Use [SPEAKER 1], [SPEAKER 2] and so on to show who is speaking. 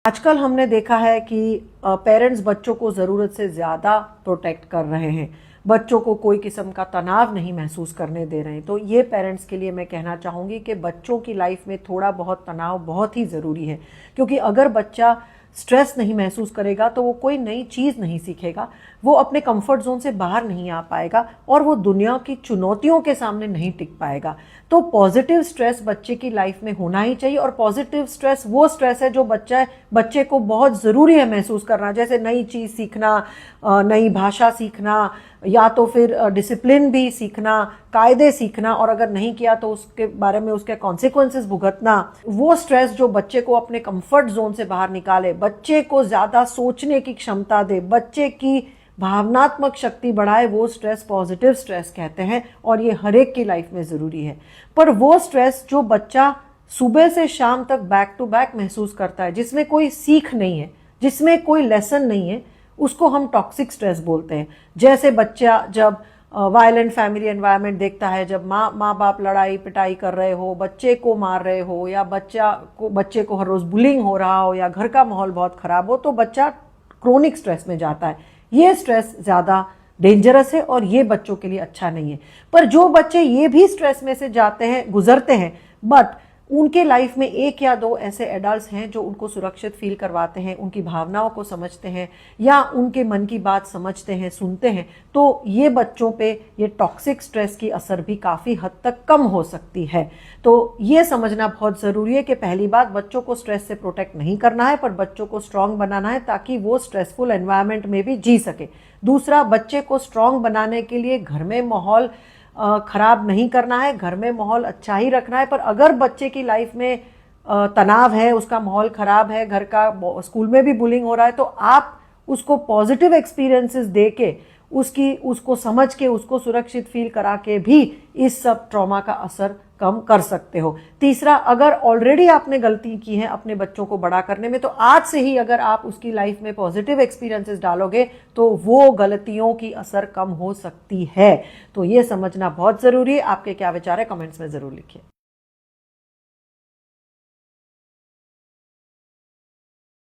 [SPEAKER 1] आजकल हमने देखा है कि पेरेंट्स बच्चों को ज़रूरत से ज़्यादा प्रोटेक्ट कर रहे हैं, बच्चों को कोई किस्म का तनाव नहीं महसूस करने दे रहे हैं। तो ये पेरेंट्स के लिए मैं कहना चाहूँगी कि बच्चों की लाइफ में थोड़ा बहुत तनाव बहुत ही ज़रूरी है, क्योंकि अगर बच्चा स्ट्रेस नहीं महसूस करेगा तो वो कोई नई चीज़ नहीं सीखेगा, वो अपने कंफर्ट जोन से बाहर नहीं आ पाएगा और वो दुनिया की चुनौतियों के सामने नहीं टिक पाएगा। तो पॉजिटिव स्ट्रेस बच्चे की लाइफ में होना ही चाहिए, और पॉजिटिव स्ट्रेस वो स्ट्रेस है जो बच्चे को बहुत ज़रूरी है महसूस करना, जैसे नई चीज़ सीखना, नई भाषा सीखना, या तो फिर डिसिप्लिन भी सीखना, कायदे सीखना, और अगर नहीं किया तो उसके बारे में उसके कॉन्सिक्वेंसेस भुगतना। वो स्ट्रेस जो बच्चे को अपने कंफर्ट जोन से बाहर निकाले, बच्चे को ज़्यादा सोचने की क्षमता दे, बच्चे की भावनात्मक शक्ति बढ़ाए, वो स्ट्रेस पॉजिटिव स्ट्रेस कहते हैं, और ये हर एक की लाइफ में ज़रूरी है। पर वो स्ट्रेस जो बच्चा सुबह से शाम तक बैक टू बैक महसूस करता है, जिसमें कोई सीख नहीं है, जिसमें कोई लेसन नहीं है, उसको हम टॉक्सिक स्ट्रेस बोलते हैं। जैसे बच्चा जब वायलेंट फैमिली एनवायरनमेंट देखता है, जब माँ बाप लड़ाई पिटाई कर रहे हो, बच्चे को मार रहे हो, या बच्चे को हर रोज बुलिंग हो रहा हो, या घर का माहौल बहुत खराब हो, तो बच्चा क्रोनिक स्ट्रेस में जाता है। ये स्ट्रेस ज़्यादा डेंजरस है और ये बच्चों के लिए अच्छा नहीं है। पर जो बच्चे ये भी स्ट्रेस में से जाते हैं, गुजरते हैं, बट उनके लाइफ में एक या दो ऐसे एडल्ट्स हैं जो उनको सुरक्षित फील करवाते हैं, उनकी भावनाओं को समझते हैं, या उनके मन की बात समझते हैं, सुनते हैं, तो ये बच्चों पे ये टॉक्सिक स्ट्रेस की असर भी काफ़ी हद तक कम हो सकती है। तो ये समझना बहुत ज़रूरी है कि पहली बात, बच्चों को स्ट्रेस से प्रोटेक्ट नहीं करना है, पर बच्चों को स्ट्रांग बनाना है ताकि वो स्ट्रेसफुल एनवायरनमेंट में भी जी सके। दूसरा, बच्चे को स्ट्रांग बनाने के लिए घर में माहौल खराब नहीं करना है, घर में माहौल अच्छा ही रखना है। पर अगर बच्चे की लाइफ में तनाव है, उसका माहौल खराब है, घर का स्कूल में भी बुलिंग हो रहा है, तो आप उसको पॉजिटिव एक्सपीरियंसेस दे के, उसको समझ के, उसको सुरक्षित फील करा के भी इस सब ट्रॉमा का असर कम कर सकते हो। तीसरा, अगर ऑलरेडी आपने गलती की है अपने बच्चों को बड़ा करने में, तो आज से ही अगर आप उसकी लाइफ में पॉजिटिव एक्सपीरियंसेस डालोगे तो वो गलतियों की असर कम हो सकती है। तो ये समझना बहुत ज़रूरी है। आपके क्या विचार है, कमेंट्स में ज़रूर लिखिए।